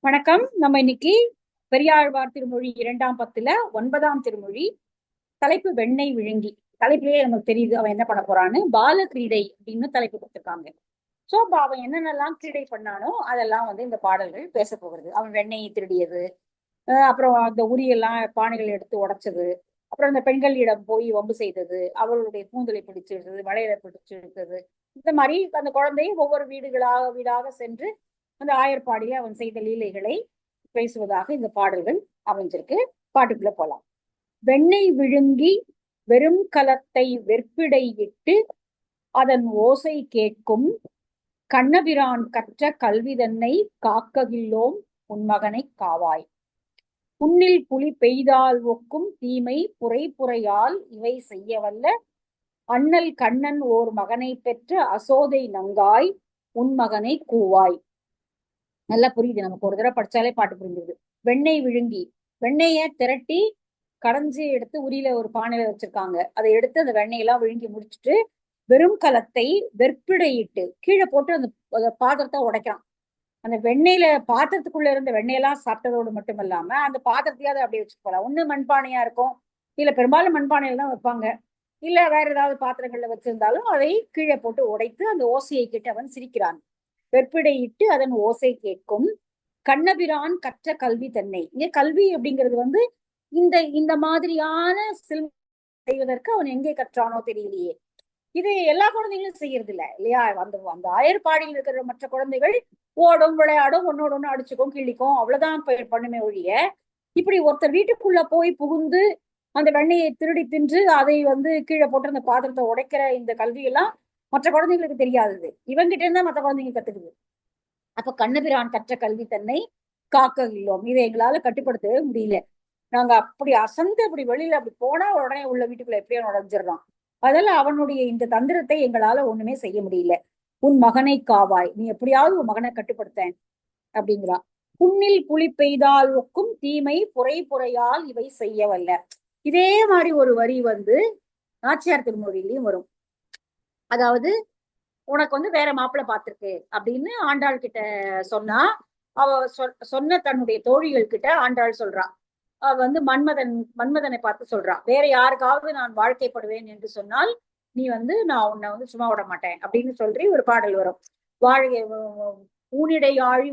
வணக்கம். நம்ம இன்னைக்கு பெரியாழ்வார் திருமொழி 2ஆம் பத்துல 9ஆம் திருமொழி. தலைப்பு வெண்ணெய் விழுங்கி. தலைப்பிலேயே நமக்கு தெரியுது அவன் என்ன பண்ண போறான்னு. பால கிரீடை அப்படின்னு தலைப்பு கொடுத்திருக்காங்க. சோ அவன் என்னென்னலாம் கிரீடை பண்ணானோ அதெல்லாம் இந்த பாடல்கள் பேச போகிறது. அவன் வெண்ணெயை திருடியது, அப்புறம் அந்த உரியெல்லாம் பானைகள் எடுத்து உடைச்சது, அப்புறம் அந்த பெண்களிடம் போய் வம்பு செய்தது, அவர்களுடைய கூந்தலை பிடிச்சு எடுத்தது, வளையலை பிடிச்சு எடுத்தது. இந்த மாதிரி அந்த குழந்தை ஒவ்வொரு வீடுகளாக வீடாக சென்று அந்த ஆயர்பாடியில அவன் செய்த லீலைகளை பேசுவதாக இந்த பாடல்கள் அமைஞ்சிருக்கு. பாட்டுக்குள்ள போலாம். வெண்ணெய் விழுங்கி வெறும் கலத்தை வெற்பிடை இட்டு அதன் ஓசை கேட்கும் கண்ணபிரான் கற்ற கல்வி தன்னை காக்ககில்லோம் உன்மகனை காவாய். புன்னில் புலி பெய்தால் ஒக்கும் தீமை புரை புரையால் இவை செய்யவல்ல அண்ணல் கண்ணன் ஓர் மகனை பெற்ற அசோதை நங்காய் உன் மகனை கூவாய். நல்லா புரியுது, நமக்கு ஒரு தடவை படிச்சாலே பாட்டு புரிஞ்சுது. வெண்ணெய் விழுங்கி, வெண்ணெய திரட்டி கடைஞ்சி எடுத்து உரியில ஒரு பானையில வச்சிருக்காங்க. அதை எடுத்து அந்த வெண்ணெயெல்லாம் விழுங்கி முடிச்சுட்டு வெறும் கலத்தை வெற்பிடையிட்டு கீழே போட்டு அந்த பாத்திரத்தை உடைக்கிறான். அந்த வெண்ணெயில பாத்திரத்துக்குள்ள இருந்த வெண்ணெயெல்லாம் சாப்பிட்டதோடு மட்டும் இல்லாம அந்த பாத்திரத்தையாவது அப்படியே வச்சுட்டு போலாம். ஒண்ணு மண்பானையா இருக்கும், இல்ல பெரும்பாலும் மண்பானையில தான் வைப்பாங்க, இல்ல வேற ஏதாவது பாத்திரங்கள்ல வச்சிருந்தாலும் அதை கீழே போட்டு உடைத்து அந்த ஓசையை கேட்டு அவன் சிரிக்கிறான். வெற்பிடையிட்டு அதன் ஓசை கேட்கும் கண்ணபிரான் கற்ற கல்வி தன்னை. இங்க கல்வி அப்படிங்கிறது இந்த இந்த மாதிரியான செய்வதற்கு அவன் எங்கே கற்றானோ தெரியலையே. இது எல்லா குழந்தைகளும் செய்யறது இல்ல இல்லையா? அந்த அந்த ஆயர்பாடியில் இருக்கிற மற்ற குழந்தைகள் ஓடும் விளையாடும், ஒன்னோட ஒண்ணு அடிச்சுக்கும் கிள்ளிக்கும், அவ்வளவுதான் பண்ணுமே ஒழிய இப்படி ஒருத்தர் வீட்டுக்குள்ள போய் புகுந்து அந்த வெண்ணெயை திருடி தின்று அதை கீழே போட்டு அந்த பாத்திரத்தை உடைக்கிற இந்த கல்வியெல்லாம் மற்ற குழந்தைங்களுக்கு தெரியாதது. இவங்கிட்ட இருந்தா மற்ற குழந்தைங்க கத்துக்குது. அப்ப கண்ணபிரான் கற்ற கல்வி தன்னை காக்க இல்லோம், இதை எங்களால கட்டுப்படுத்தவே முடியல. நாங்க அப்படி அசந்து அப்படி வெளியில அப்படி போனா உடனே உள்ள வீட்டுக்குள்ள எப்படியோ நுழைஞ்சிடறோம். அதனால அவனுடைய இந்த தந்திரத்தை எங்களால ஒண்ணுமே செய்ய முடியல. உன் மகனை காவாய், நீ எப்படியாவது உன் மகனை கட்டுப்படுத்தேன் அப்படிங்கிறா. புண்ணில் புலி பெய்தால் ஒக்கும் தீமை புரை புரையால் இவை செய்யவல்ல. இதே மாதிரி ஒரு வரி நாச்சியார் திருமொழியிலையும் வரும். அதாவது உனக்கு வேற மாப்பிள்ளை பார்த்திருக்கு அப்படின்னு ஆண்டாள் கிட்ட சொன்னா, அவ சொன்ன தன்னுடைய தோழிகள் கிட்ட ஆண்டாள் சொல்றா. அவ மன்மதனை பார்த்து சொல்றா, வேற யாருக்காவது நான் வாழ்க்கைப்படுவேன் என்று சொன்னால் நீ நான் உன்னை சும்மா விட மாட்டேன் அப்படின்னு சொல்லி ஒரு பாடல் வரும். வாழை ஊனிடை ஆழி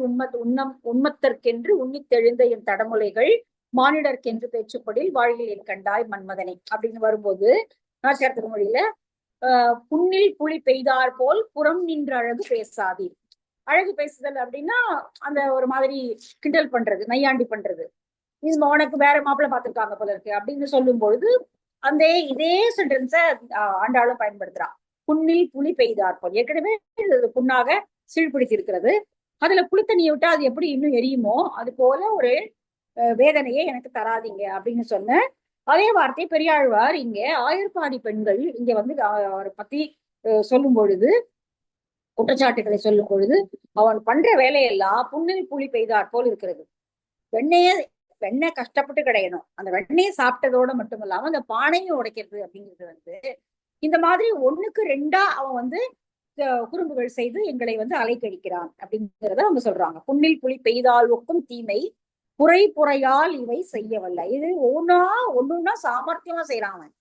உண்மத்தற்கென்று உன்னித்தெழுந்த என் தடமுலைகள் மானிடர்க்கென்று பேச்சுப்படில் வாழ்வில் என் கண்டாய் மன்மதனை அப்படின்னு வரும்போது நாச்சியார் திருமொழியில புண்ணில் புலி பெய்தார் போல் புறம் நின்ற அழகு பேசாதீர். அழகு பேசுதல் அப்படின்னா அந்த ஒரு மாதிரி கிண்டல் பண்றது, நையாண்டி பண்றது. இது உனக்கு வேற மாப்பிள்ளை பார்த்திருக்காங்க போல இருக்கு அப்படின்னு சொல்லும் பொழுது அந்த இதே சென்டென்ஸ ஆண்டாளும் பயன்படுத்துறான். புண்ணில் புலி பெய்தார் போல், ஏற்கனவே புண்ணாக சீழ்பிடித்து இருக்கிறது, அதுல புளித்தண்ணியை விட்டா அது எப்படி இன்னும் எரியுமோ அது போல ஒரு வேதனையை எனக்கு தராதிங்க அப்படின்னு சொன்ன அதே வார்த்தை பெரியாழ்வார் இங்க ஆயர்பாடி பெண்கள் இங்க அவரை பத்தி சொல்லும் பொழுது, குற்றச்சாட்டுகளை சொல்லும் பொழுது அவன் பண்ற வேலையெல்லாம் புண்ணில் புலி பெய்தார் போல் இருக்கிறது. வெண்ணெய் கஷ்டப்பட்டு கிடையணும், அந்த வெண்ணெயை சாப்பிட்டதோட மட்டும் இல்லாம அந்த பானையும் உடைக்கிறது அப்படிங்கிறது இந்த மாதிரி ஒண்ணுக்கு ரெண்டா அவன் குறும்புகள் செய்து எங்களை அலைக்கழிக்கிறான் அப்படிங்கிறத அவங்க சொல்றாங்க. புண்ணில் புலி பெய்தால் ஒக்கும் தீமை புரை புரையால் இவை செய்யவல்ல. இது ஒண்ணுன்னா சாமர்த்தியமா செய்யறான் அவன்.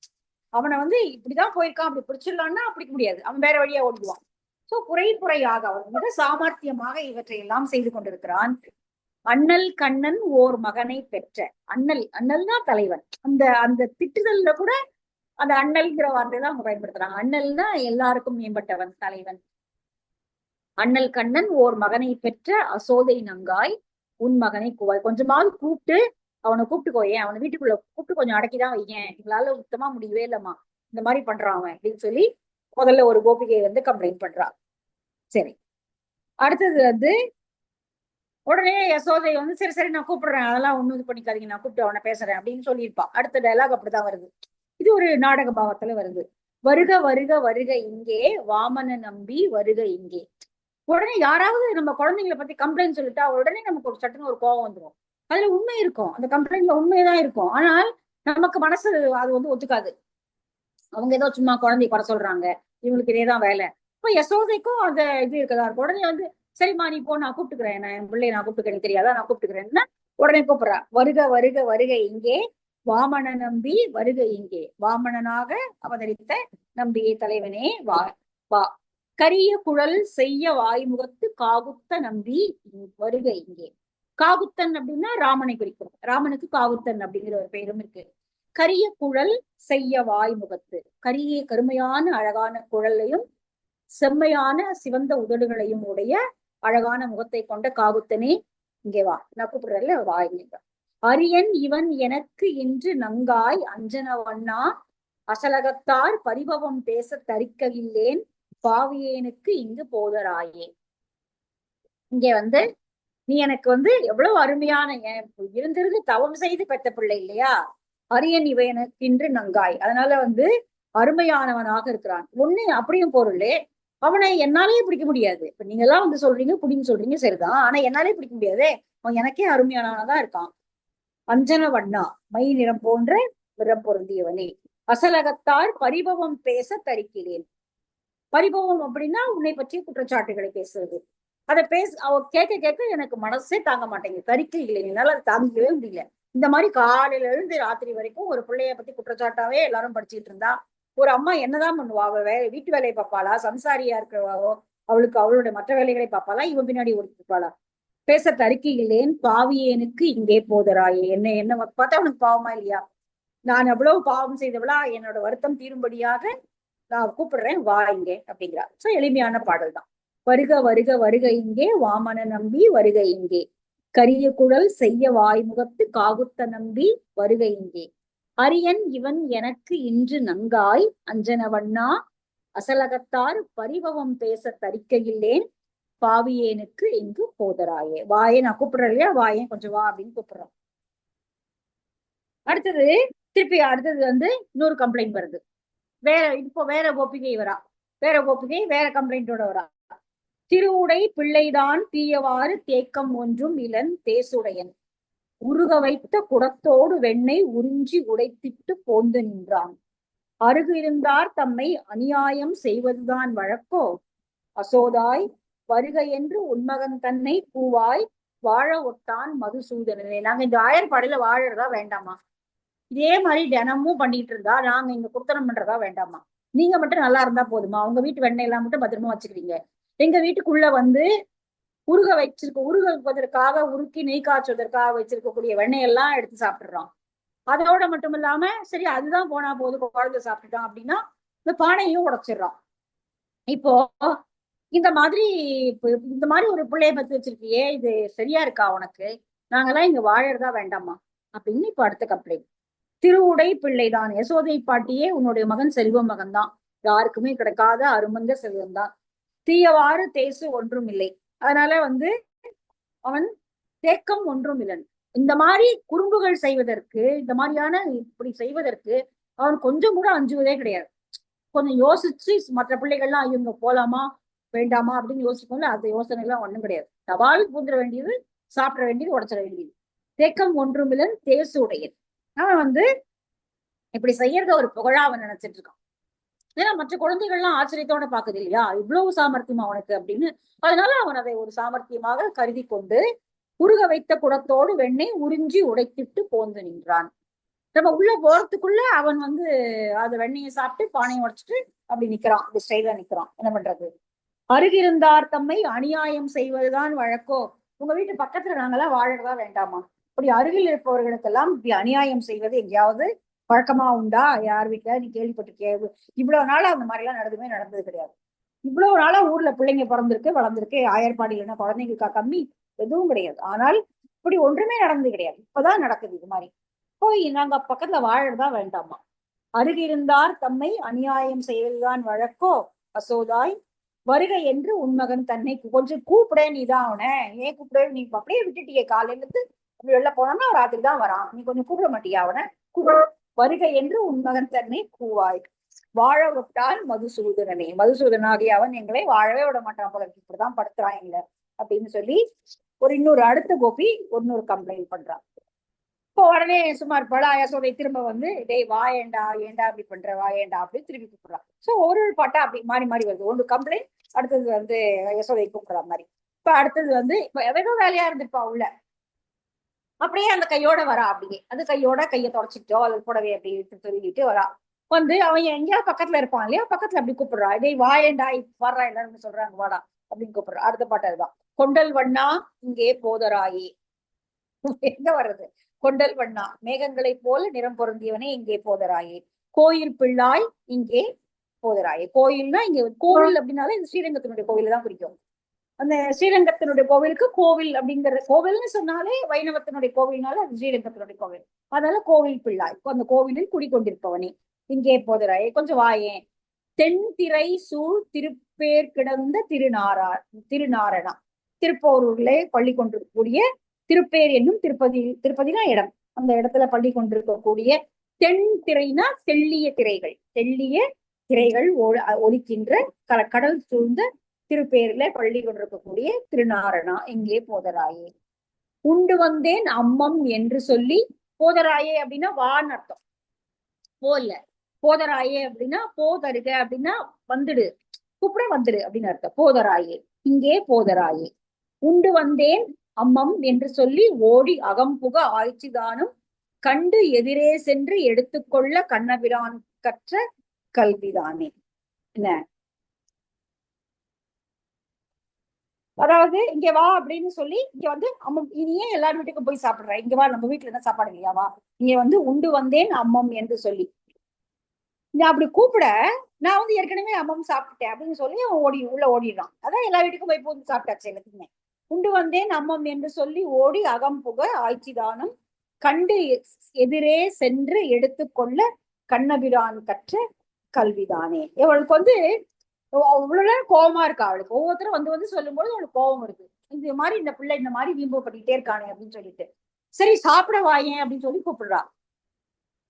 அவனை இப்படிதான் போயிருக்கான், அப்படி பிடிச்சிடலான்னா பிடிக்க முடியாது, அவன் வேற வழியா ஓடுவான். சோ புரை புரையாக அவன் மிக சாமர்த்தியமாக இவற்றை எல்லாம் செய்து கொண்டிருக்கிறான். அண்ணல் கண்ணன் ஓர் மகனை பெற்ற, அண்ணல்னா தலைவன். அந்த அந்த திட்டுதல்ல கூட அந்த அண்ணல்ங்கிற வார்த்தை தான் அவங்க பயன்படுத்துறாங்க. அண்ணல்னா எல்லாருக்கும் மேம்பட்டவன், தலைவன். அண்ணல் கண்ணன் ஓர் மகனை பெற்ற அசோதை நங்காய் உன் மகனை கூவாய். கொஞ்சமாவது கூப்பிட்டு அவனை கூப்பிட்டுக்கோயேன், அவனை வீட்டுக்குள்ள கூப்பிட்டு கொஞ்சம் அடக்கிதான் வையேன், எங்களால சுத்தமா முடியவே இல்லம்மா, இந்த மாதிரி பண்றான் அவன் அப்படின்னு சொல்லி முதல்ல ஒரு கோபிகை கம்ப்ளைண்ட் பண்றான். சரி, அடுத்தது உடனே யசோதை சரி சரி நான் கூப்பிடுறேன், அதெல்லாம் ஒண்ணும் இது பண்ணிக்காதீங்க, நான் கூப்பிட்டு அவனை பேசுறேன் அப்படின்னு சொல்லியிருப்பான். அடுத்த டைலாக் அப்படிதான் வருது. இது ஒரு நாடக பாவத்துல வருது. வருக வருக வருக இங்கே வாமன நம்பி வருக இங்கே. உடனே யாராவது நம்ம குழந்தைங்களை பத்தி கம்ப்ளைண்ட் சொல்லிட்டா உடனே நமக்கு ஒரு சட்டுன்னு ஒரு கோவம் வந்துடும். அதுல உண்மை இருக்கும், அந்த கம்ப்ளைண்ட்ல உண்மைதான் இருக்கும், ஆனால் நமக்கு மனசு அது ஒத்துக்காது. அவங்க ஏதோ சும்மா குழந்தைய குறை சொல்றாங்க, இவங்களுக்கு இதேதான் வேலை. இப்ப யசோதைக்கும் அந்த இது இருக்குதா, உடனே சரிம்மா நீ போ, நான் கூப்பிட்டுக்கிறேன், நான் என் பிள்ளைய நான் கூப்பிட்டுக்கிறேன், தெரியாதா, நான் கூப்பிட்டுக்கிறேன்னா உடனே கூப்பிடுறா. வருக வருக வருக இங்கே வாமன நம்பி வருக இங்கே. வாமனனாக அவதரித்த நம்பியை தலைவனே வா வா. கரிய குழல் செய்ய வாய்முகத்து காகுத்த நம்பி வருக இங்கே. காகுத்தன் அப்படின்னா ராமனை குறிக்கும். ராமனுக்கு காகுத்தன் அப்படிங்கிற ஒரு பெயரும் இருக்கு. கரிய குழல் செய்ய வாய்முகத்து, கரிய கருமையான அழகான குழலையும் செம்மையான சிவந்த உதடுகளையும் உடைய அழகான முகத்தை கொண்ட காகுத்தனே இங்கே வா, நான் கூப்பிடுறேன்ல, வா இங்க. அரியன் இவன் எனக்கு இன்று நங்காய் அஞ்சன வண்ணா அசலகத்தார் பரிபவம் பேச தரிக்கவில்லேன் பாவியேனுக்கு இங்கு போதராயே. இங்க வந்து நீ எனக்கு வந்து எவ்வளவு அருமையான, இருந்திருந்து தவம் செய்து பெற்ற பிள்ளை இல்லையா, அரியன் இவன் எனக்கு இன்று நங்காய், அதனால வந்து அருமையானவனாக இருக்கிறான். ஒண்ணு அப்படியும் பொருளே, அவனை என்னாலேயே பிடிக்க முடியாது. இப்ப நீங்க எல்லாம் வந்து சொல்றீங்க புடின்னு சொல்றீங்க, சரிதான், ஆனா என்னாலே பிடிக்க முடியாதே, அவன் எனக்கே அருமையானவனாதான் இருக்கான். அஞ்சன வண்ணா, மை நிறம் போன்ற நிறம் பொருந்தியவனே. அசலகத்தார் பரிபவம் பேச தரிக்கிறேன். பரிபவம் அப்படின்னா உன்னை பற்றிய குற்றச்சாட்டுகளை பேசுறது. அதை அவ கேட்க கேட்க எனக்கு மனசே தாங்க மாட்டேங்குது, தரிக்க இல்லை, என்னால அதை தாங்கவே முடியல. இந்த மாதிரி காலையில இருந்து ராத்திரி வரைக்கும் ஒரு பிள்ளைய பத்தி குற்றச்சாட்டாவே எல்லாரும் படிச்சுட்டு இருந்தா ஒரு அம்மா என்னதான் பண்ணுவா? அவ வீட்டு வேலையை பார்ப்பாளா? சம்சாரியா இருக்கிறவாவோ அவளுக்கு அவளுடைய மற்ற வேலைகளை பார்ப்பாளா? இவன் பின்னாடி ஓடிப்பாளா? பேச தரிக்கையிலேன் பாவியேனுக்கு இங்கே போதராயே. என்ன பார்த்தா அவனுக்கு பாவமா இல்லையா? நான் எவ்வளவு பாவம் செய்தவளா, என்னோட வருத்தம் தீரும்படியாக நான் கூப்பிடுறேன், வா இங்கே அப்படிங்கிறா. சோ எளிமையான பாடல் தான். வருக வருக வருக இங்கே வாமன நம்பி வருக இங்கே. கரிய குழல் செய்ய வாய்முகத்து காகுத்த நம்பி வருக இங்கே. அரியன் இவன் எனக்கு இன்று நங்காய் அஞ்சன வண்ணா அசலகத்தார் பரிபவம் பேச தரிக்கையில்லேன் பாவியேனுக்கு இங்கு போதராயே. வாயே, நான் கூப்பிடுறேன் இல்லையா, வாயேன் கொஞ்சம் வா அப்படின்னு கூப்பிடுறோம். அடுத்தது திருப்பி அடுத்தது வந்து இன்னொரு கம்ப்ளைண்ட் வருது. இப்போ வேற கோப்பிகை வரா, வேற கோப்பிகை வேற கம்ப்ளைண்டோட வரா. திருவுடை பிள்ளைதான் தீயவாறு தேக்கம் ஒன்றும் இளன் தேசுடையன் உருக வைத்த குடத்தோடு வெண்ணெய் உறிஞ்சி உடைத்திட்டு போந்து நின்றான். அருகு இருந்தார் தம்மை அநியாயம் செய்வதுதான் வழக்கோ அசோதாய் வருக என்று உன்மகன் தன்னை பூவாய் வாழ ஒட்டான் மதுசூதனே. நாங்க இந்த ஆயர்பாடையில வாழறதா வேண்டாமா? இதே மாதிரி தினமும் பண்ணிட்டு இருந்தா நாங்க இங்க குடுத்தனம் பண்றதா வேண்டாமா? நீங்க மட்டும் நல்லா இருந்தா போதுமா? உங்க வீட்டு வெண்ணெய் எல்லாம் மட்டும் பத்திரமா வச்சுக்கிறீங்க, எங்க வீட்டுக்குள்ள வந்து உருக வைப்பதற்காக உருக்கி நெய் காய்ச்சுவதற்காக வச்சிருக்கக்கூடிய வெண்ணெய் எல்லாம் எடுத்து சாப்பிடுறோம். அதோட மட்டும் இல்லாம சரி அதுதான் போனா போது குழந்தை சாப்பிட்டுட்டான் அப்படின்னா இந்த பானையும் உடைச்சிடுறோம். இப்போ இந்த மாதிரி ஒரு பிள்ளைய பத்தி வச்சிருக்கியே, இது சரியா இருக்கா உனக்கு? நாங்கெல்லாம் இங்க வாழறதா வேண்டாமா அப்படின்னு இப்ப அடுத்த கம்ப்ளைண்ட். திருவுடை பிள்ளைதான், யசோதை பாட்டியே உன்னுடைய மகன் செல்வ மகன் தான், யாருக்குமே கிடைக்காத அருமந்த செல்வம் தான். தீயவாறு தேசு ஒன்றும் இல்லை, அதனால வந்து அவன் தேக்கம் ஒன்றும் இல்லன். இந்த மாதிரி குறும்புகள் செய்வதற்கு, இந்த மாதிரியான இப்படி செய்வதற்கு அவன் கொஞ்சம் கூட அஞ்சுவதே கிடையாது. கொஞ்சம் யோசிச்சு மற்ற பிள்ளைகள்லாம் இவங்க போலாமா வேண்டாமா அப்படின்னு யோசிக்கணும்ல, அந்த யோசனை எல்லாம் ஒண்ணும் கிடையாது. தபால் பூந்துட வேண்டியது, சாப்பிட வேண்டியது, உடச்சிட வேண்டியது. தேக்கம் ஒன்றுமில்லன் தேசு உடையன். அவன் வந்து இப்படி செய்யறத ஒரு புகழா அவன் நினைச்சிட்டு இருக்கான். ஏன்னா மற்ற குழந்தைகள்லாம் ஆச்சரியத்தோட பாக்குது இல்லையா, இவ்வளவு சாமர்த்தியமா அவனுக்கு அப்படின்னு. அதனால அவன் அதை ஒரு சாமர்த்தியமாக கருதி கொண்டு உருக வைத்த குடத்தோடு வெண்ணெய் உறிஞ்சி உடைத்திட்டு போந்து நின்றான். நம்ம உள்ள போறதுக்குள்ள அவன் வந்து அந்த வெண்ணெயை சாப்பிட்டு பானையை உடைச்சிட்டு அப்படி நிக்கிறான், அப்படி ஸ்டைலா நிக்கிறான். என்ன பண்றது? அருகிருந்தார் தம்மை அநியாயம் செய்வதுதான் வழக்கோ. உங்க வீட்டு பக்கத்துல நாங்கெல்லாம் வாழறதா வேண்டாமா? அப்படி அருகில் இருப்பவர்களுக்கெல்லாம் இப்படி அநியாயம் செய்வது எங்கேயாவது வழக்கமா உண்டா? யார் வீட்டுல நீ கேள்விப்பட்டிருக்கிய? இவ்வளவு நாளா அந்த மாதிரி எல்லாம் நடந்தது கிடையாது. இவ்வளவு நாளா ஊர்ல பிள்ளைங்க பிறந்திருக்கு வளர்ந்திருக்கு, ஆயர்பாடியில குழந்தைங்களுக்கா கம்மி? எதுவும் கிடையாது. ஆனால் இப்படி ஒன்றுமே நடந்தது கிடையாது, இப்பதான் நடக்குது இது மாதிரி. போய் நாங்க பக்கத்துல வாழறதா வேண்டாமா? அருகிருந்தார் தம்மை அநியாயம் செய்வதுதான் வழக்கோ அசோதாய் வருக என்று உன்மகன் தன்னை கொஞ்சம் கூப்பிட, நீதான் அவனை ஏன் கூப்பிட? நீ அப்படியே விட்டுட்டியே, காலையில இருந்து அப்படி வெளில போனோம்னா ராத்திரி தான் வரான், நீ கொஞ்சம் கூப்பிட மாட்டியா அவனை? வருக என்று உன்மகன் தன்னை கூவாய் வாழ விட்டான் மதுசூதனனே. மதுசூதனாகிய அவன் எங்களை வாழவே விட மாட்டான் போல, இப்படிதான் படுத்துறான் எங்களை அப்படின்னு சொல்லி இன்னொரு அடுத்த கோபி இன்னொரு கம்ப்ளைண்ட் பண்றான். இப்போ உடனே சுமார் பல யசோதை திரும்ப வந்து டேய் வாயேண்டா, ஏண்டா அப்படி பண்ற, வாயேண்டா அப்படின்னு திருப்பி கூப்பிடுறான். சோ ஒரு பாட்டா அப்படி மாறி மாறி வருது. ஒன்று கம்ப்ளைண்ட், அடுத்தது வந்து யசோதை கூப்பிடுற மாதிரி. இப்ப அடுத்தது வந்து இப்ப ஏதோ வேலையா இருந்திருப்பா உள்ள, அப்படியே அந்த கையோட வரா, அப்படியே அந்த கையோட கையை தொடச்சிட்டோ அல்லது புடவை அப்படி சொல்லிட்டு வரா. வந்து அவன் எங்கேயாவது பக்கத்துல இருப்பான் இல்லையா, பக்கத்துல அப்படி கூப்பிடுறா, டேய் வாயேண்டா வர்றா, எல்லாரும் சொல்றாங்க வாடா அப்படின்னு கூப்பிடுறா. அடுத்த பாட்டு அதுதான், கொண்டல் வண்ணா இங்கே போதராயே. எங்க வர்றது, கொண்டல் வண்ணா மேகங்களை போல நிறம் பொருந்தியவனே இங்கே போதராயே, கோயில் பிள்ளாய் இங்கே போதராயே. கோயில்னா இங்க கோவில் அப்படின்னாலே இந்த ஸ்ரீரங்கத்தினுடைய கோவில் தான் குறிக்கும். அந்த ஸ்ரீரங்கத்தினுடைய கோவிலுக்கு கோவில் அப்படிங்கிற, கோவில்னு சொன்னாலே வைணவத்தினுடைய கோவில்னால அது ஸ்ரீரங்கத்தினுடைய கோவில். அதனால கோவில் பிள்ளாய், அந்த கோவிலில் குடிக்கொண்டிருப்பவனே இங்கே போதராயே, கொஞ்சம் வாயேன். தென்திரை சூழ் திருப்பேர் கிடந்த திருநாரணா, திருப்போரூர்ல பள்ளி கொண்டிருக்கக்கூடிய திருப்பேர் என்னும் திருப்பதி, திருப்பதினா இடம், அந்த இடத்துல பள்ளி கொண்டிருக்கக்கூடிய தென் திரைனா தெள்ளிய திரைகள், தெள்ளிய திரைகள் ஒலிக்கின்ற கடல் சூழ்ந்த திருப்பேர்ல பள்ளி கொண்டிருக்கக்கூடிய திருநாரணா இங்கே போதராயே. உண்டு வந்தேன் அம்மம் என்று சொல்லி, போதராயே அப்படின்னா வான்னு அர்த்தம், போல. போதராயே அப்படின்னா போதருக அப்படின்னா வந்துடு, கூப்பிட வந்துடு அப்படின்னு அர்த்தம். போதராயே இங்கே போதராயே. உண்டு வந்தேன் அம்மம் என்று சொல்லி ஓடி அகம்புக ஆய்ச்சிதானும் கண்டு எதிரே சென்று எடுத்துக்கொள்ள கண்ணபிரான் கற்ற கல்விதானே. என்ன அதாவது, இங்க வா அப்படின்னு சொல்லி இங்க வந்து அம்மம், இனியே எல்லார் வீட்டுக்கும் போய் சாப்பிடுற, இங்க வா நம்ம வீட்டுல என்ன சாப்பாடு இல்லையா, வா இங்க வந்து உண்டு வந்தேன் அம்மம் என்று சொல்லி நான் அப்படி கூப்பிட, நான் வந்து ஏற்கனவே அம்மம் சாப்பிட்டேன் அப்படின்னு சொல்லி ஓடி உள்ள ஓடிடுறான். அதான் எல்லா வீட்டுக்கும் போய் போது சாப்பிட்டாச்சு எல்லாத்துக்குமே. உண்டு வந்தேன் அம்மம் என்று சொல்லி ஓடி அகம் புக ஆய்ச்சிதானம் கண்டு எதிரே சென்று எடுத்துக்கொள்ள கண்ணபிரான் கற்ற கல்விதானே. அவளுக்கு வந்து அவ்வளவு நேரம் கோபமா இருக்கா, அவளுக்கு ஒவ்வொருத்தரும் வந்து வந்து சொல்லும் போது அவளுக்கு கோபம் வருது, இந்த மாதிரி இந்த பிள்ளை இந்த மாதிரி வீம்பு பண்ணிட்டே இருக்கானே அப்படின்னு சொல்லிட்டு. சரி சாப்பிட வாயேன் அப்படின்னு சொல்லி கூப்பிடுறா.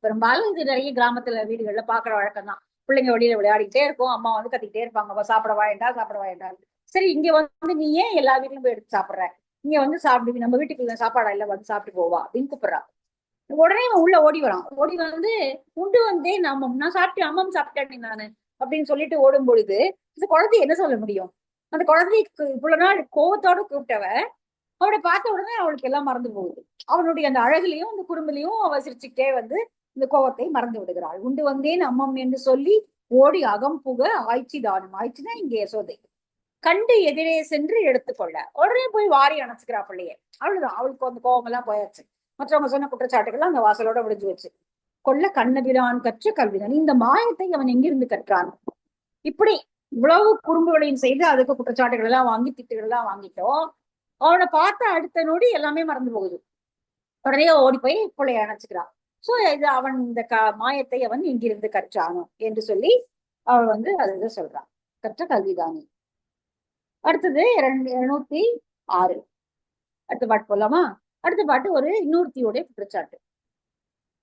பெரும்பாலும் இது நிறைய கிராமத்துல வீடுகள்ல பாக்குற வழக்கம் தான். பிள்ளைங்க வெளியில விளையாடிட்டே இருக்கும், அம்மா வந்து கத்திக்கிட்டே இருப்பாங்க, சாப்பிட வாயண்டா சாப்பிட வாயண்டா. சரி இங்க வந்து நீ ஏன் எல்லா வீட்லயும் போய் எடுத்து சாப்பிடுற, இங்க வந்து சாப்பிடுவி, நம்ம வீட்டுக்குள்ள சாப்பாடா இல்ல, வந்து சாப்பிட்டு போவா அப்படின்னு கூப்பிடுறா. உடனே உள்ள ஓடி வரான். ஓடி வந்து உண்டு வந்தே நான் சாப்பிட்டேன், அம்மம் சாப்பிட்டேன் நானு அப்படின்னு சொல்லிட்டு ஓடும் பொழுது இந்த குழந்தை என்ன சொல்ல முடியும்? அந்த குழந்தைக்கு இவ்வளவு நாள் கோவத்தோட கூப்பிட்டவ அவளை பார்த்த உடனே அவளுக்கு எல்லாம் மறந்து போகுது. அவனுடைய அந்த அழகுலையும் அந்த குறும்புலையும் அவ சிரிச்சுக்கிட்டே வந்து இந்த கோவத்தை மறந்து விடுகிறாள். உண்டு வந்தேன் அம்மம் என்று சொல்லி ஓடி அகம் புக ஆய்ச்சிதானம், ஆய்ச்சினா இங்கே யசோதை, கண்டு எதிரே சென்று எடுத்துக்கொள்ள உடனே போய் வாரி அணைச்சுக்கிறா பிள்ளைய. அவ்வளவுதான், அவளுக்கு அந்த கோபம் எல்லாம் போயாச்சு. மற்றவங்க சொன்ன குற்றச்சாட்டுகள் அந்த வாசலோட விடுஞ்சு வச்சு. கொள்ள கண்ணபிரான் கற்ற கல்விதான், இந்த மாயத்தை அவன் எங்கிருந்து கற்றான்? இப்படி இவ்வளவு குறும்புகளையும் செய்து அதுக்கு குற்றச்சாட்டுகள் எல்லாம் வாங்கி திட்டுகள் எல்லாம் வாங்கிட்டோம். அவனை பார்த்த அடுத்த நொடி எல்லாமே மறந்து போகுது. உடனே ஓடி போய் பிள்ளைய அணைச்சுக்கிறான். சோ இது அவன் இந்த மாயத்தை அவன் எங்கிருந்து கற்றானோ என்று சொல்லி அவள் வந்து அது சொல்றான், கற்ற கல்விதானே. அடுத்தது 206. அடுத்த பாட்டு போலாமா? அடுத்த பாட்டு ஒரு இன்னொருத்தியோட குற்றச்சாட்டு.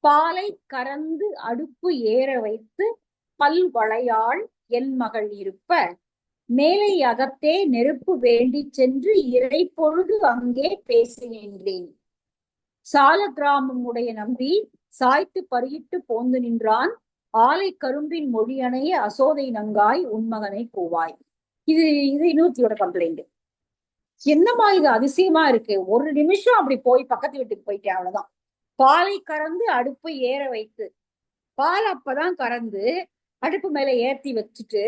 பாலை கறந்து அடுப்பு ஏற வைத்து பல் வளையாள் என் மகள் இருப்ப மேலை அகத்தே நெருப்பு வேண்டி சென்று இறை பொழுது அங்கே பேசுகின்றேன். சால கிராமம் உடைய நம்பி சாய்த்து பருகிட்டு போந்து நின்றான் ஆலை கரும்பின் மொழியணைய அசோதை நங்காய் உன்மகனை கூவாய். இது இன்னொருத்தியோட கம்ப்ளைண்ட். என்னமா இது அதிசயமா இருக்கு, ஒரு நிமிஷம் அப்படி போய் பக்கத்து வீட்டுக்கு போயிட்டேன் அவ்வளவுதான். பாலை கறந்து அடுப்பு ஏற வைத்து, பால் அப்பதான் கறந்து அடுப்பு மேல ஏத்தி வச்சுட்டு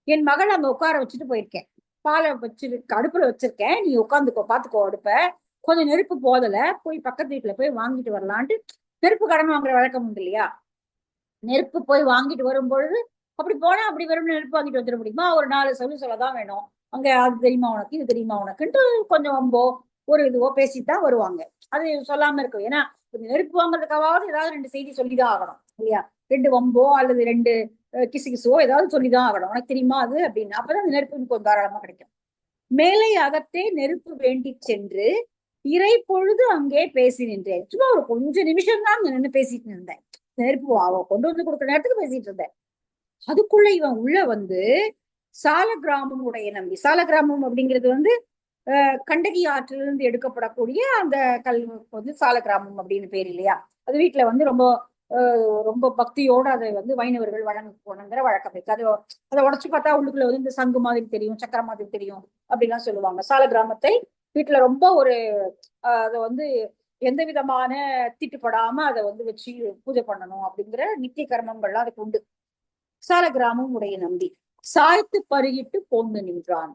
என் மகள் அங்க உட்கார வச்சுட்டு போயிருக்கேன். பாலை வச்சிருக்க அடுப்புல வச்சிருக்கேன், நீ உட்காந்துக்கோ பாத்துக்கோ அடுப்ப, கொஞ்சம் நெருப்பு போதல, போய் பக்கத்து வீட்டுல போய் வாங்கிட்டு வரலான்ட்டு. நெருப்பு கடன் வாங்குற வழக்கம் உண்டு இல்லையா, நெருப்பு போய் வாங்கிட்டு வரும் பொழுது அப்படி போனா அப்படி வெறும் நெருப்பு வாங்கிட்டு வந்துட முடியுமா? ஒரு 4 சொல்லதான் வேணும். அங்க அது தெரியுமா உனக்கு, இது தெரியுமா உனக்குன்ட்டு கொஞ்சம் வம்போ ஒரு இதுவோ பேசித்தான் வருவாங்க. அது சொல்லாம இருக்கும். ஏன்னா நெருப்பு வாங்குறதுக்காவது ஏதாவது 2 செய்தி சொல்லிதான் ஆகணும் இல்லையா, 2 வம்போ அல்லது 2 கிசுகிசுவோ ஏதாவது சொல்லிதான் ஆகணும். உனக்கு தெரியுமா அது அப்படின்னு, அப்பதான் அந்த நெருப்பு கொஞ்சம் தாராளமா கிடைக்கும். மேலை அகத்தே நெருப்பு வேண்டி சென்று இறை பொழுது அங்கே பேசி நின்றேன். சும்மா ஒரு கொஞ்சம் நிமிஷம் தான் அங்க நின்று பேசிட்டு இருந்தேன். நெருப்பு கொண்டு வந்து கொடுக்குற நேரத்துக்கு பேசிட்டு இருந்தேன். அதுக்குள்ள இவன் உள்ள வந்து சால கிராமம் உடைய நம்பி, சால கிராமம் அப்படிங்கிறது வந்து கண்டகி ஆற்றிலிருந்து எடுக்கப்படக்கூடிய அந்த கல் வந்து சால கிராமம் அப்படின்னு பேர் இல்லையா. அது வீட்டுல வந்து ரொம்ப ரொம்ப பக்தியோட அதை வந்து வைணவர்கள் வணங்குற வழக்கம் இருக்கு. அதை உடைச்சு பார்த்தா உள்ளுக்குள்ள வந்து இந்த சங்கு மாதிரி தெரியும், சக்கர மாதிரி தெரியும் அப்படிலாம் சொல்லுவாங்க. சால கிராமத்தை வீட்டுல ரொம்ப ஒரு அதை வந்து எந்த விதமான தீட்டுப்படாம அதை வந்து வச்சு பூஜை பண்ணணும் அப்படிங்கிற நித்திய கர்மங்கள்லாம் அதுக்கு உண்டு. சால கிராமம் உடைய நம்பி சாய்த்து பருகிட்டு போந்து நின்றான்.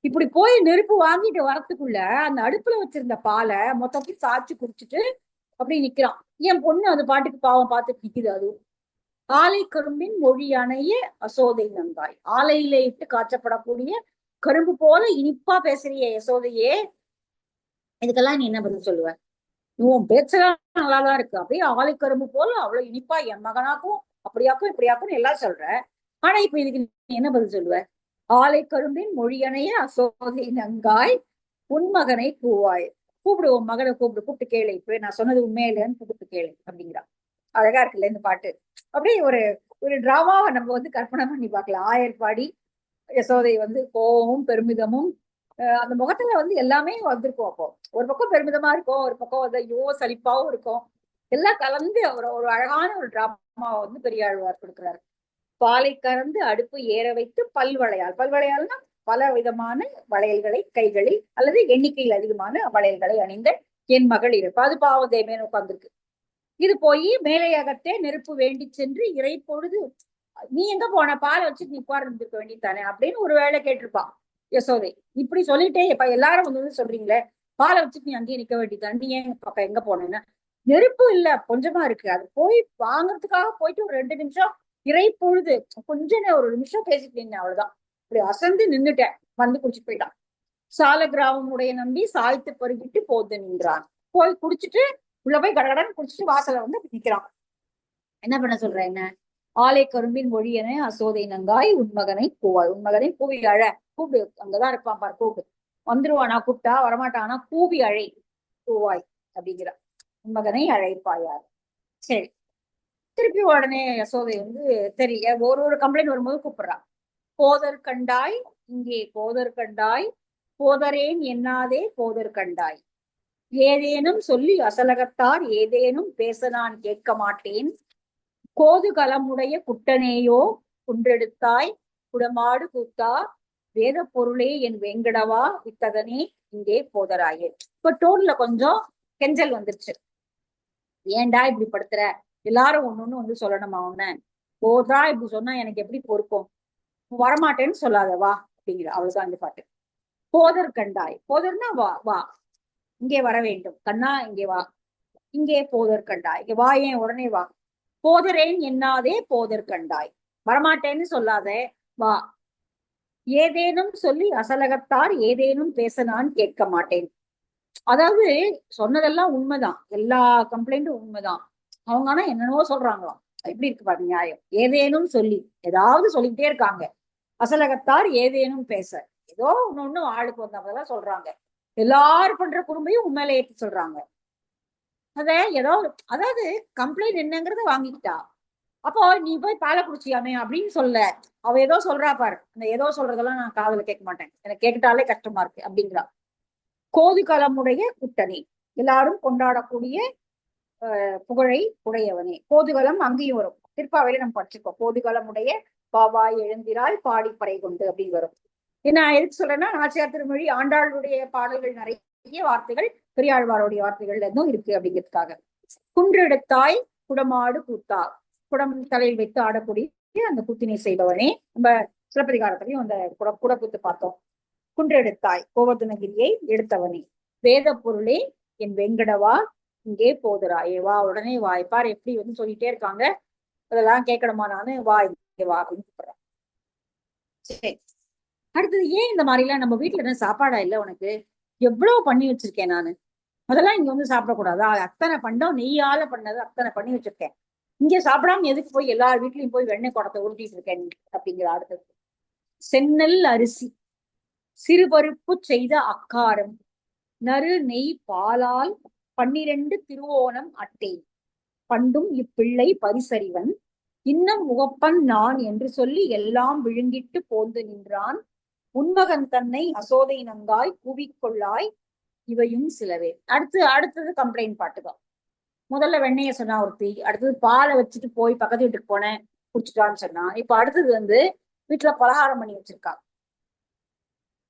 இப்படி போய் நெருப்பு வாங்கிட்டு வரத்துக்குள்ள அந்த அடுப்புல வச்சிருந்த பாலை மொத்தத்தையும் சாய்ச்சி குடிச்சிட்டு அப்படி நிக்கிறான். என் பொண்ணு அந்த பாட்டுக்கு பாவம் பார்த்துட்டு நிக்குது. அது ஆலை கரும்பின் மொழி அணைய அசோதை நந்தாய். ஆலையில இட்டு காய்ச்சப்படக்கூடிய கரும்பு போல இனிப்பா பேசுறிய யசோதையே, இதுக்கெல்லாம் நீ என்ன பதில் சொல்லுவ? உன் பேச்செல்லாம் நல்லாதான் இருக்கு, அப்படியே ஆலை கரும்பு போல அவ்வளவு இனிப்பா என் மகனாக்கும் அப்படியாக்கும் இப்படியாக்கும் எல்லாம் சொல்ற. ஆனா இப்ப இதுக்கு நீ என்ன பதில் சொல்லுவ? ஆலை கரும்பின் மொழியணைய அசோதை நங்காய் உன் மகனை கூவாய். கூப்பிடு, உன் மகனை கூப்பிட்டு கேளு, இப்ப நான் சொன்னது உண்மையிலேன்னு கூப்பிட்டு கேளு அப்படிங்கிறான். அழகா இருக்குல்ல இந்த பாட்டு. அப்படியே ஒரு ஒரு டிராமாவை நம்ம வந்து கற்பனை பண்ணி பார்க்கலாம். ஆயர்பாடி யசோதை வந்து கோவமும் பெருமிதமும் அந்த முகத்துல வந்து எல்லாமே வந்திருக்கும். அப்போ ஒரு பக்கம் பெருமிதமா இருக்கும், ஒரு பக்கம் வந்து ஐயோ சலிப்பாவும் இருக்கும். எல்லாம் கலந்து அவர் ஒரு அழகான ஒரு டிராமாவை வந்து பெரியாழ்வார் கொடுக்குறாரு. பாலை கறந்து அடுப்பு ஏற வைத்து பல்வளையால், பல்வளையால்னா பல விதமான வளையல்களை கைகளில் அல்லது எண்ணிக்கையில் அதிகமான வளையல்களை அணிந்த என் மகள் இருப்பா. அது பாவதேமேன்னு உட்கார்ந்துருக்கு. இது போய் மேலையகத்தே நெருப்பு வேண்டி சென்று இறை பொழுது நீ எங்க போன, பாலை வச்சு நீ உட்கார்ந்து இருந்திருக்க வேண்டியதானே அப்படின்னு ஒரு வேலை கேட்டிருப்பான் யசோதை. இப்படி சொல்லிட்டே இப்ப எல்லாரும் வந்து சொல்றீங்களே பாலை வச்சுட்டு நீ அங்கேயே நிக்க வேண்டியதானே, நீ ஏன் பக்கம் எங்க போனேன்னா, நெருப்பு இல்ல கொஞ்சமா இருக்கு, அது போய் வாங்குறதுக்காக போயிட்டு ஒரு 2 நிமிஷம் இறை பொழுது கொஞ்சம் ஒரு நிமிஷம் பேசிட்டு நின்னேன், அவ்வளவுதான். இப்படி அசந்து நின்னுட்டேன், வந்து குடிச்சிட்டு போயிட்டான். சால கிராமம் உடைய நம்பி சாய்த்து பருகிட்டு போது நின்றான். போய் குடிச்சிட்டு உள்ள போய் கடகடன்னு குடிச்சிட்டு வாசல வந்து நிக்கிறான். என்ன பண்ண சொல்ற? என்ன ஆலை கரும்பின் மொழியன அசோதை நங்காய் உன்மகனை கூவாய். உன்மகனை கூவி அழ. கூப்பிடு, அங்கதான் இருப்பான் பார், கூப்பிடு. வந்துருவானா கூப்பிட்டா, வரமாட்டானா கூவி அழை கூவாய் அப்படிங்கிற. உன்மகனை அழைப்பாயார். சரி, திருப்பி உடனே யசோதை வந்து தெரிய ஒரு கம்ப்ளைண்ட் வரும்போது கூப்பிடுறான். போதர் கண்டாய், இங்கே போதர் கண்டாய், போதரேன் எண்ணாதே போதர் கண்டாய். ஏதேனும் சொல்லி அசலகத்தார் ஏதேனும் பேச நான் கேட்க மாட்டேன். கோது கலமுடைய குட்டனேயோ குன்றெடுத்தாய், குடமாடு கூத்தா வேத பொருளே என் வெங்கடவா வித்தகனே இங்கே போதராயே. இப்ப டோன்ல கொஞ்சம் கெஞ்சல் வந்துருச்சு. ஏன்டா இப்படி படுத்துற, எல்லாரும் ஒண்ணு வந்து சொல்லணுமா உன்ன, போதா இப்படி சொன்னா எனக்கு எப்படி பொறுக்கும், வரமாட்டேன்னு சொல்லாத வா அப்படிங்கிற. அவ்வளவுதான் இந்த பாட்டு. போதர் கண்டாய், போதர்னா வா வா, இங்கே வர வேண்டும், கண்ணா இங்கே வா, இங்கே போதர் கண்டாய், இங்க வா, ஏன் உடனே வா. போதரேன் எண்ணாதே போதர் கண்டாய், வரமாட்டேன்னு சொல்லாதே வா. ஏதேனும் சொல்லி அசலகத்தார் ஏதேனும் பேச நான் கேட்க மாட்டேன். அதாவது சொன்னதெல்லாம் உண்மைதான், எல்லா கம்ப்ளைண்ட்டும் உண்மைதான். அவங்க ஆனா என்னென்னவோ சொல்றாங்களாம். எப்படி இருக்கு பாரு நியாயம். ஏதேனும் சொல்லி ஏதாவது சொல்லிக்கிட்டே இருக்காங்க. அசலகத்தார் ஏதேனும் பேச ஏதோ ஒண்ணு ஆளுக்கு வந்தவங்கதான் சொல்றாங்க. எல்லாரும் பண்ற குடும்பையும் உண்மையில ஏற்றி சொல்றாங்க. அத ஏதோ அதாவது கம்ப்ளைண்ட் என்னங்கறத வாங்கிக்கிட்டா. அப்போ நீ போய் பாலை குடிச்சியாமே அப்படின்னு சொல்ல, அவ ஏதோ சொல்றா பாரு. அந்த ஏதோ சொல்றதெல்லாம் நான் காதுல கேட்க மாட்டேன், எனக்கு கேட்டாலே கஷ்டமா இருக்கு அப்படிங்கிறா. கோதுகலமுடைய குட்டனே, எல்லாரும் கொண்டாடக்கூடிய புகழை உடையவனே. கோதுகலம் அங்கேயும் வரும், திருப்பாவையில நம்ம படிச்சிருக்கோம். கோதுகலமுடைய பாவாய் எழுந்திரால் பாடிப்படை கொண்டு அப்படின்னு வரும். என்ன எதுக்கு சொல்றேன்னா, நாச்சியார் திருமொழி ஆண்டாளுடைய பாடல்கள் நிறைய வார்த்தைகள் பெரியாழ்வாருடைய வார்த்தைகள் இருந்தும் இருக்கு அப்படிங்கிறதுக்காக. குன்றெடுத்தாய் குடமாடு கூத்தா, குடம் தலையில் வைத்து ஆடக்கூடிய அந்த கூத்தினை செய்பவனே. நம்ம சிலப்பதிகாரத்திலையும் அந்த குடக்கூத்து பார்த்தோம். குன்றெடுத்தாய் கோவர்தனகிரியை எடுத்தவனே. வேத பொருளே என் வெங்கடவா இங்கே போதுராயே வா, உடனே வா. பாரு எப்படி வந்து சொல்லிட்டே இருக்காங்க, அதெல்லாம் கேட்கணுமா நானு, வா இங்கே வா அப்படின்னு சொல்றேன். சரி, அடுத்தது ஏன் இந்த மாதிரி எல்லாம் நம்ம வீட்டுல என்ன சாப்பாடா இல்ல உனக்கு, எவ்வளவு பண்ணி வச்சிருக்கேன் நானு, அதெல்லாம் இங்க வந்து சாப்பிடக்கூடாதா, அத்தனை பண்டம் நெய்யால பண்ணது அத்தனை பண்ணி வச்சிருக்கேன், இங்க சாப்பிடாம எதுக்கு போய் எல்லார் வீட்லயும் போய் வெண்ணெய் குடத்தை உருட்டிட்டு இருக்கேன் அப்படிங்கிற. அடுத்தது செந்நெல் அரிசி சிறுபருப்பு செய்த அக்காரம் நறு நெய் பாலால் 12 திருவோணம் அட்டை பண்டும் இப்பிள்ளை பரிசறிவன் இன்னும் முகப்பன் நான் என்று சொல்லி எல்லாம் விழுங்கிட்டு போந்து நின்றான். உன்மகன் தன்னை அசோதை நங்காய் கூவிக்கொள்ளாய் இவையும் சிலவே. அடுத்தது கம்ப்ளைண்ட் பாட்டுதான். முதல்ல வெண்ணெய சொன்னா ஒருத்தி, அடுத்தது பாலை வச்சுட்டு போய் பக்கத்து வீட்டுக்கு போனேன் குடிச்சிட்டான்னு சொன்னா. இப்ப அடுத்தது வந்து வீட்டுல பலகாரம் பண்ணி வச்சிருக்காங்க,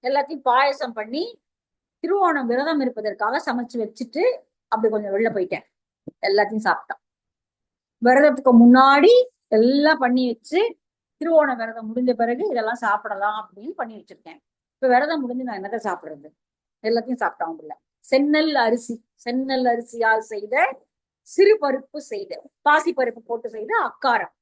எல்லாத்தையும் பாயசம் பண்ணி திருவோணம் விரதம் இருப்பதற்காக சமைச்சு வச்சுட்டு அப்படி கொஞ்சம் வெளில போயிட்டேன். எல்லாத்தையும் சாப்பிட்டான். விரதத்துக்கு முன்னாடி எல்லாம் பண்ணி வச்சு திருவோண விரதம் முடிஞ்ச பிறகு இதெல்லாம் சாப்பிடலாம் அப்படின்னு பண்ணி வச்சிருக்கேன். இப்ப விரதம் முடிஞ்சு நான் என்னத்தை சாப்பிடுறது? எல்லாத்தையும் சாப்பிட்டான் பிள்ளை. செந்நெல் அரிசி, செந்நெல் அரிசியால் செய்த சிறு பருப்பு செய்த, பாசி பருப்பு போட்டு செய்த அக்காரம்,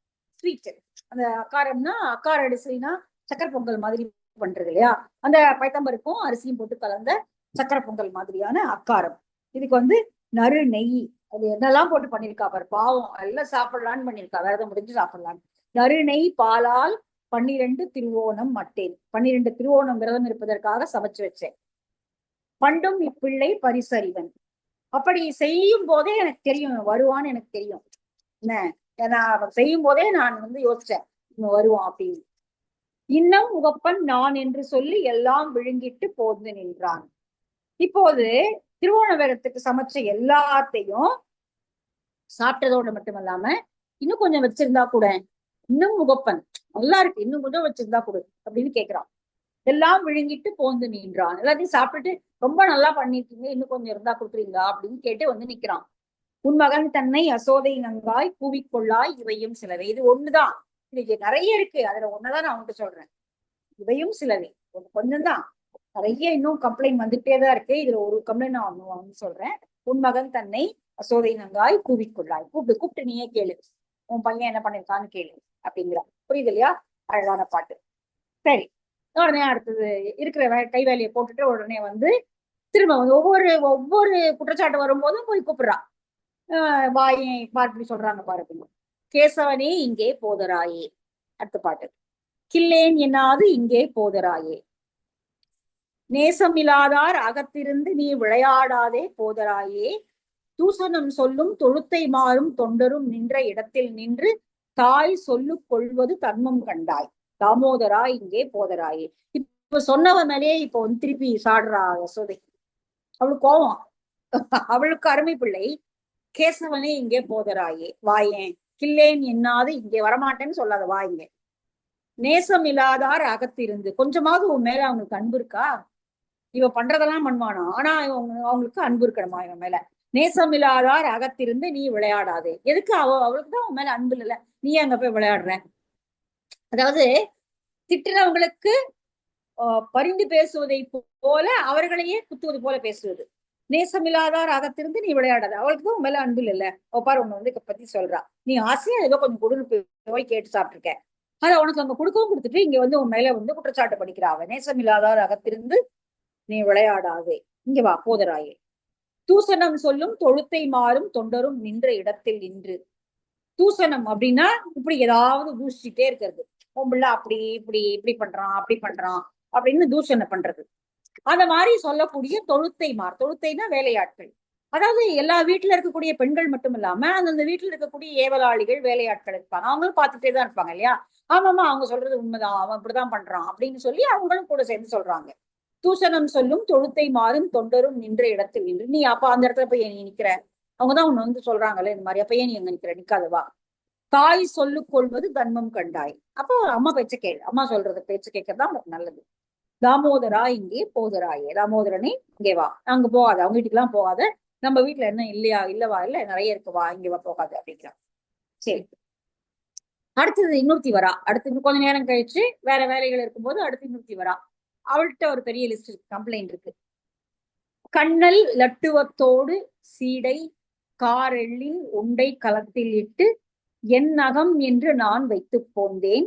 ஸ்வீட். அந்த அக்காரம்னா அக்கார அரிசினா சக்கரை பொங்கல் மாதிரி பண்றது இல்லையா, அந்த பைத்தம்பருப்பும் அரிசியும் போட்டு கலந்த சக்கரை பொங்கல் மாதிரியான அக்காரம். இதுக்கு வந்து நறு நெய், அது என்னெல்லாம் போட்டு பண்ணிருக்கா பாரு, பாவம் எல்லாம் சாப்பிடலான்னு பண்ணிருக்கா, விரதம் முடிஞ்சு சாப்பிடலான்னு. நறு நெய் பாலால் 12 திருவோணம் மட்டேன், 12 திருவோணம் விரதம் இருப்பதற்காக சமைச்சு வச்சேன். பண்டும் இப்பிள்ளை பரிசறிவன். அப்படி செய்யும் போதே எனக்கு தெரியும் வருவான்னு, எனக்கு தெரியும் என்ன. ஏன்னா செய்யும் போதே நான் வந்து யோசிச்சேன் இவன் வருவான் அப்படின்னு. இன்னும் முகப்பன் நான் என்று சொல்லி எல்லாம் விழுங்கிட்டு போந்து நின்றான். இப்போது திருவோணவேரத்துக்கு சமைச்ச எல்லாத்தையும் சாப்பிட்டதோட மட்டுமல்லாம இன்னும் கொஞ்சம் வச்சிருந்தா கூட, இன்னும் முகப்பன் நல்லா இருக்கு இன்னும் கொஞ்சம் வச்சிருந்தா கொடு அப்படின்னு கேக்குறான். எல்லாம் விழுங்கிட்டு போந்து நின்றான். எல்லாத்தையும் சாப்பிட்டுட்டு ரொம்ப நல்லா பண்ணிருக்கீங்க, இன்னும் கொஞ்சம் இருந்தா கொடுக்குறீங்களா அப்படின்னு கேட்டு வந்து நிக்கிறான். உன் மகன் தன்னை அசோதை நங்காய் கூவிக்கொள்ளாய் இவையும் சிலவே. இது ஒண்ணுதான், இன்னைக்கு நிறைய இருக்கு, அதுல ஒண்ணுதான் நான் உன்கிட்ட சொல்றேன். இவையும் சிலவே, கொஞ்சம் தான், நிறைய இன்னும் கம்ப்ளைண்ட் வந்துட்டே தான் இருக்கு. இதுல ஒரு கம்ப்ளைண்ட் நான் ஒண்ணு சொல்றேன். உன் மகன் தன்னை அசோதை நங்காய் கூவிக்கொள்ளாய், கூப்பிட்டு கூப்பிட்டு நீயே கேளு, உன் பையன் என்ன பண்ணிருக்கான்னு கேளு அப்படிங்கிறா. புரியுது இல்லையா? அழகான பாட்டு. சரி, உடனே அடுத்தது இருக்கிற கை வேலையை போட்டுட்டு உடனே வந்து திரும்ப வந்து ஒவ்வொரு ஒவ்வொரு குற்றச்சாட்டு வரும்போதும் போய் கூப்பிடுறா. வாயை பார்த்து சொல்றாங்க பாருங்க. கேசவனே இங்கே போதராயே. அடுத்த பாட்டு. கில்லேன் என்னாது இங்கே போதராயே. நேசமில்லாதார் அகத்திருந்து நீ விளையாடாதே போதராயே. தூசணம் சொல்லும் தொழுத்தை மாறும் தொண்டரும் நின்ற இடத்தில் நின்று தாய் சொல்லு கொள்வது தர்மம் கண்டாய். தாமோதரா இங்கே போதராயே. இப்ப சொன்னவ மேலேயே இப்ப வந்து திருப்பி சாடுறா யசோதை. அவளுக்கு கோவம், அவளுக்கு அருமை பிள்ளை. கேசவனே இங்கே போதராயே, வாயேன். கில்லேன் என்னாது இங்கே வரமாட்டேன்னு சொல்லாத, வா இங்க. நேசம் இல்லாதார் அகத்திருந்து, கொஞ்சமாவது உன் மேல அவங்களுக்கு அன்பு இருக்கா? இவ பண்றதெல்லாம் பண்ணுவானா, ஆனா அவங்களுக்கு அன்பு இருக்கணுமா இவன் மேல? நேசம் இல்லாதார் அகத்திருந்து நீ விளையாடாதே. எதுக்கு? அவளுக்கு தான் உன் மேல அன்பு இல்ல, நீ அங்க போய் விளையாடுற. அதாவது திட்டுறவங்களுக்கு பரிந்து பேசுவதை போல அவர்களையே குத்துவது போல பேசுவது. நேசமில்லாதார் அகத்திருந்து நீ விளையாடாத. அவளுக்கு தான் உன் மேல அன்பு இல்ல. பாரு உன்னை வந்து பத்தி சொல்றா, நீ ஆசையா ஏதோ கொஞ்சம் கொடுன்னு போய் கேட்டு சாப்பிட்டுருக்க, அதை உனக்கு அங்க கொடுக்கவும் கொடுத்துட்டு இங்க வந்து உன் மேல வந்து குற்றச்சாட்டு படிக்கிறா. அவ நேசமில்லாதார் அகத்திருந்து நீ விளையாடாதே, இங்க வா போதராயே. தூசணம் சொல்லும் தொழுத்தை மாறும் தொண்டரும் நின்ற இடத்தில் நின்று. தூசணம் அப்படின்னா இப்படி ஏதாவது தூஷிச்சுட்டே இருக்கிறது. உன் அப்படி இப்படி இப்படி பண்றான் அப்படி பண்றான் அப்படின்னு தூஷணம் பண்றது. அந்த மாதிரி சொல்லக்கூடிய தொழுத்தை தொழுத்தைனா வேலையாட்கள். அதாவது எல்லா வீட்டுல இருக்கக்கூடிய பெண்கள் மட்டும் இல்லாம அந்தந்த வீட்டுல இருக்கக்கூடிய ஏவலாளிகள் வேலையாட்கள் இருப்பாங்க, அவங்களும் பார்த்துட்டே தான் இருப்பாங்க இல்லையா. ஆமாமா அவங்க சொல்றது உண்மைதான், அவன் இப்படிதான் பண்றான் அப்படின்னு சொல்லி அவங்களும் கூட சேர்ந்து சொல்றாங்க. தூசணம் சொல்லும் தொழுத்தை மாறும் தொண்டரும் நின்ற இடத்தில் நின்று. நீ அப்ப அந்த இடத்துல போய் நீ நிக்கிற, அவங்கதான் உன்னை வந்து சொல்றாங்கல்ல இந்த மாதிரி, அப்ப ஏன் நீ எங்க நிக்கிற, நிக்காதவா. தாய் சொல்லு கொள்வது தன்மம் கண்டாய். அப்போ அம்மா பேச்ச கேளு, அம்மா சொல்றது பேச்சு கேட்கறதா உனக்கு நல்லது. தாமோதரா இங்கே போதராயே. தாமோதரனே இங்கே வா, அங்க போகாத, அவங்க வீட்டுக்கு எல்லாம் போகாத, நம்ம வீட்டுல என்ன இல்லையா, இல்லவா, இல்ல நிறைய இருக்கு, வா இங்க வா, போகாது அப்படிங்கிறான். சரி, அடுத்தது இன்னொருத்தி வரா. அடுத்து கொஞ்ச நேரம் கழிச்சு வேற வேலைகள் இருக்கும்போது அடுத்து இன்னொருத்தி வரா. அவள்கிட்ட ஒரு பெரிய லிஸ்ட் இருக்கு, கம்ப்ளைண்ட் இருக்கு. கண்ணல் லட்டுவத்தோடு சீடை காரெள்ளின் உண்டை களத்தில் இட்டு என் நகம் என்று நான் வைத்து போந்தேன்.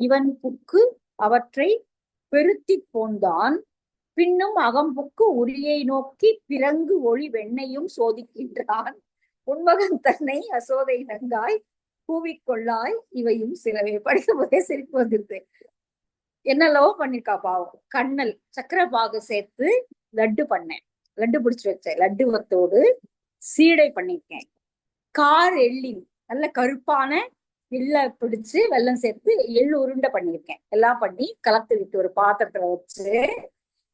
இவன் புக்கு அவற்றை பெருத்தி போந்தான். பின்னும் அகம்புக்கு உரியை நோக்கி பிறங்கு ஒளி வெண்ணையும் சோதிக்கின்றான். உன்மகன் தன்னை அசோதை நங்காய் கூவிக்கொள்ளாய் இவையும் சிலவே. படிக்கும் போதே சிரிப்பு வந்துருது. என்னெல்லவோ பண்ணிருக்கா பாவம். கண்ணல் சக்கரை பாகு சேர்த்து லட்டு பண்ணேன், லட்டு பிடிச்சு வச்சேன், லட்டுவத்தோடு சீடை பண்ணிருக்கேன். கார் எள்ளின் நல்ல கருப்பான எள்ள பிடிச்சு வெல்லம் சேர்த்து எள்ளு உருண்டை பண்ணியிருக்கேன். எல்லாம் பண்ணி கலத்து விட்டு ஒரு பாத்திரத்துல வச்சு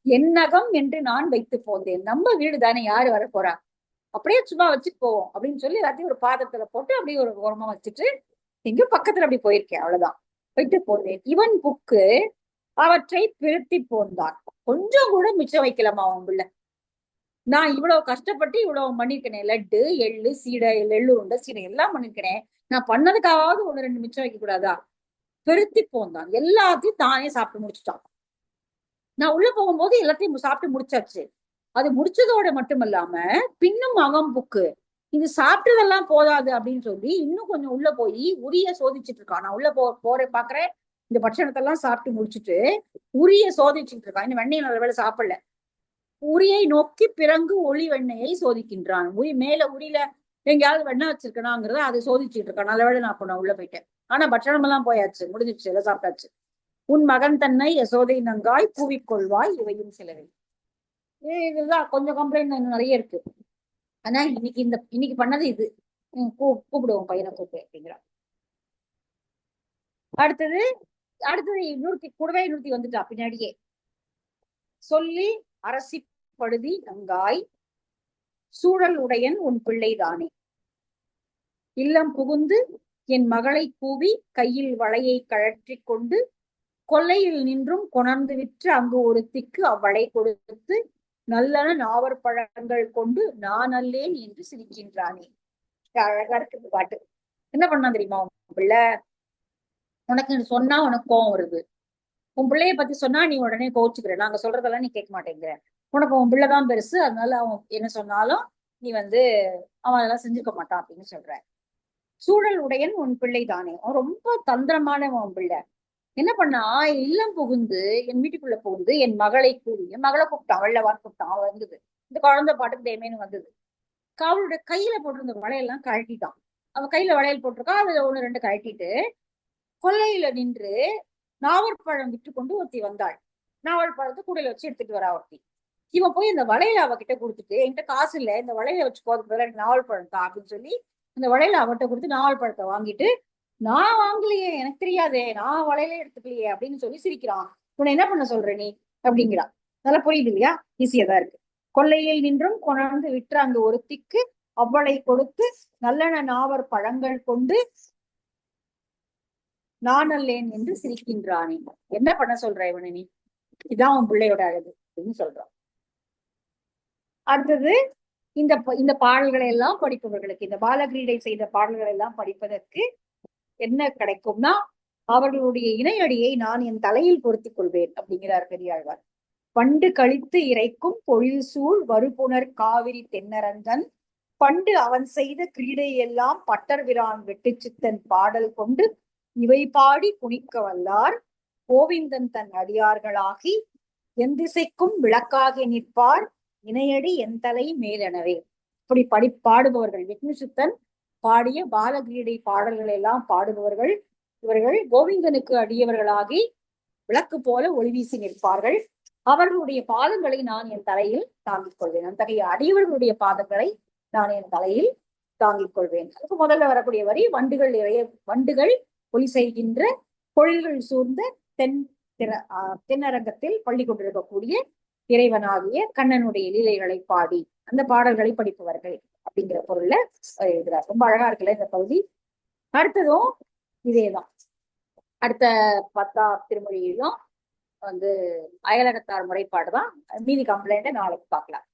என் நகம் என்று நான் வைத்து போந்தேன். நம்ம வீடு தானே, யாரு வர போறா, அப்படியே சும்மா வச்சுட்டு போவோம் அப்படின்னு சொல்லி எல்லாத்தையும் ஒரு பாத்திரத்துல போட்டு அப்படியே ஒரு ஓரமா வச்சுட்டு எங்கேயும் பக்கத்துல அப்படி போயிருக்கேன், அவ்வளவுதான். போயிட்டு போனேன். இவன் புக்கு அவற்றை பிரித்தி போந்தான். கொஞ்சம் கூட மிச்சம் வைக்கலாமா அவன் பிள்ளை. நான் இவ்வளவு கஷ்டப்பட்டு இவ்வளவு பண்ணிருக்கேனே, லட்டு, எள்ளு, சீடை, எள்ளு உருண்டை, சீடை எல்லாம் பண்ணிருக்கேனே, நான் பண்ணதுக்காவது ஒண்ணு ரெண்டு மிச்சம் வைக்க கூடாதா? பெருத்தி போந்தான். எல்லாத்தையும் தானே சாப்பிட்டு முடிச்சுட்டான். நான் உள்ள போகும்போது எல்லாத்தையும் சாப்பிட்டு முடிச்சாச்சு. அது முடிச்சதோட மட்டும் இல்லாம பின்னும் அவன் புக்கு இது சாப்பிட்டதெல்லாம் போதாது அப்படின்னு சொல்லி இன்னும் கொஞ்சம் உள்ள போய் உரிய சோதிச்சுட்டு இருக்கான். நான் உள்ள போறேன் பாக்குறேன், இந்த பட்சணத்தெல்லாம் சாப்பிட்டு முடிச்சுட்டு உரிய சோதிச்சுட்டு இருக்கான். இந்த வெண்ணெய் நல்ல வேலை சாப்பிடல. உரியை நோக்கி பிறங்கு ஒளி வெண்ணையை சோதிக்கின்றான். மேல உரியில எங்கேயாவது வெண்ணெய் வச்சிருக்கனாங்கிறத அதை சோதிச்சுட்டு இருக்கான். நல்ல வேலை நான் உள்ள போயிட்டேன். ஆனா பட்சணம் எல்லாம் போயாச்சு, முடிஞ்சிச்சு, எல்லாம் சாப்பிட்டாச்சு. உன் மகன் தன்னை யசோதை நங்காய் கூவிக்கொள்வாய் இவையும் சிலவை. இதுதான் கொஞ்சம் கம்ப்ளைண்ட் நிறைய இருக்கு. ஆனா இன்னைக்கு பண்ணது இது. கூப்பிடுவோம் பையனை கூப்பிடு அப்படிங்கிறான். அடுத்தது அடுத்தது இன்னொருத்தி கூடவே இன்னொருத்தி வந்துட்டா பின்னாடியே. சொல்லி அரசி படுதி நங்காய் சூழல் உடையன் உன் பிள்ளைதானே, இல்லம் புகுந்து என் மகளை கூவி கையில் வளையை கழற்றி கொண்டு கொல்லையில் நின்றும் கொணர்ந்து விற்று அங்கு ஒருத்திக்கு அவ்வளை கொடுத்து நல்லன நாவற் பழங்கள் கொண்டு நான் அல்லேன் என்று சிரிக்கின்றானே. அழகா இருக்குது பாட்டு. என்ன பண்ணா தெரியுமா உன் பிள்ளை? உனக்கு சொன்னா உனக்கு கோவம் வருது. உன் பிள்ளைய பத்தி சொன்னா நீ உடனே கோச்சுக்கிற, நாங்க சொல்றதெல்லாம் நீ கேட்க மாட்டேங்கிற, உனக்கு உன் பிள்ளைதான் பெருசு, அதனால அவன் என்ன சொன்னாலும் நீ அவன் அதெல்லாம் செஞ்சுக்க மாட்டான் அப்படின்னு சொல்ற. சூழல் உடையன் உன் பிள்ளை தானே, அவன் ரொம்ப தந்திரமான உன் பிள்ளை. என்ன பண்ணா, இல்லம் புகுந்து என் வீட்டுக்குள்ள புகுந்து என் மகளை கூறி, என் மகளை கூப்பிட்டான், வெள்ளவான்னு கூப்பிட்டான். அவன் வந்தது இந்த குழந்தை பாட்டுக்கு தேமேன்னு வந்தது. அவளுடைய கையில போட்டிருந்த வளையெல்லாம் கழட்டிட்டான். அவன் கையில வளையல் போட்டிருக்கான், அதுல ஒண்ணு ரெண்டு கழட்டிட்டு கொல்லையில நின்று நாவற்பழம் விற்று கொண்டு ஒருத்தி வந்தாள். நாவற்பழத்தை கூடையில வச்சு எடுத்துட்டு வரா ஒருத்தி. இவன் போய் இந்த வளையல அவகிட்ட கொடுத்துட்டு, என்கிட்ட காசு இல்ல, இந்த வளையல வச்சு போதுக்கு எனக்கு நாவல் பழம் தான் அப்படின்னு சொல்லி இந்த வளையல அவட்ட கொடுத்து நாவல் பழத்தை வாங்கிட்டு, நான் வாங்கலையே, எனக்கு தெரியாதே, நான் வளையலே எடுத்துக்கலையே அப்படின்னு சொல்லி சிரிக்கிறான். உன்னை என்ன பண்ண சொல்ற நீ அப்படிங்கிறான். நல்லா புரியுது இல்லையா? ஈஸியா தான் இருக்கு. கொல்லையில் நின்றும் கொணர்ந்து விற்று அங்கு ஒருத்திக்கு அவ்வளை கொடுத்து நல்லன நாவர் பழங்கள் கொண்டு நான் அல்லேன் என்று சிரிக்கின்றானே. என்ன பண்ண சொல்ற இவனை நீ? இதான் உன் பிள்ளையோட அழகு அப்படின்னு சொல்றான். அடுத்தது இந்த இந்த பாடல்களை எல்லாம் படிப்பவர்களுக்கு, இந்த பாலகிரீடை செய்த பாடல்களை எல்லாம் படிப்பதற்கு என்ன கிடைக்கும்னா, அவர்களுடைய இணையடியை நான் என் தலையில் பொருத்திக் கொள்வேன் அப்படிங்கிறார் பெரியாழ்வார். பண்டு கழித்து இறைக்கும் பொழில் சூழ் வருபுணர் காவிரி தென்னரங்கன் பண்டு அவன் செய்த கிரீடை எல்லாம் பட்டர்விரான் வெட்டுச்சித்தன் பாடல் கொண்டு இவை பாடி குனிக்க வல்லார் கோவிந்தன் தன் அடியார்களாகி என் திசைக்கும் விளக்காகி நிற்பார் இணையடி என் தலை மேலெனவே. இப்படி பாடுபவர்கள், விஷ்ணுசித்தன் பாடிய பாலகிரீடை பாடல்கள் எல்லாம் பாடுபவர்கள் இவர்கள் கோவிந்தனுக்கு அடியவர்களாகி விளக்கு போல ஒளி வீசி நிற்பார்கள். அவர்களுடைய பாதங்களை நான் என் தலையில் தாங்கிக் கொள்வேன். அத்தகைய அடியவர்களுடைய பாதங்களை நான் என் தலையில் தாங்கிக் கொள்வேன். அதுக்கு முதல்ல வரக்கூடிய வரி, வண்டுகள் ஒலி செய்கின்ற பொழில்கள் சூழ்ந்த தென்னரங்கத்தில் பள்ளி கொண்டிருக்கக்கூடிய இறைவனாகிய கண்ணனுடைய லீலைகளை பாடி அந்த பாடல்களை படிப்பவர்கள் அப்படிங்கிற பொருள்ல எழுதுறார். ரொம்ப அழகா இருக்குல்ல இந்த பகுதி. அடுத்ததும் இதேதான். அடுத்த 10ஆம் திருமொழியிலும் அயலகத்தார் முறைப்பாடுதான். மீதி கம்ப்ளைண்ட நாளைக்கு பார்க்கலாம்.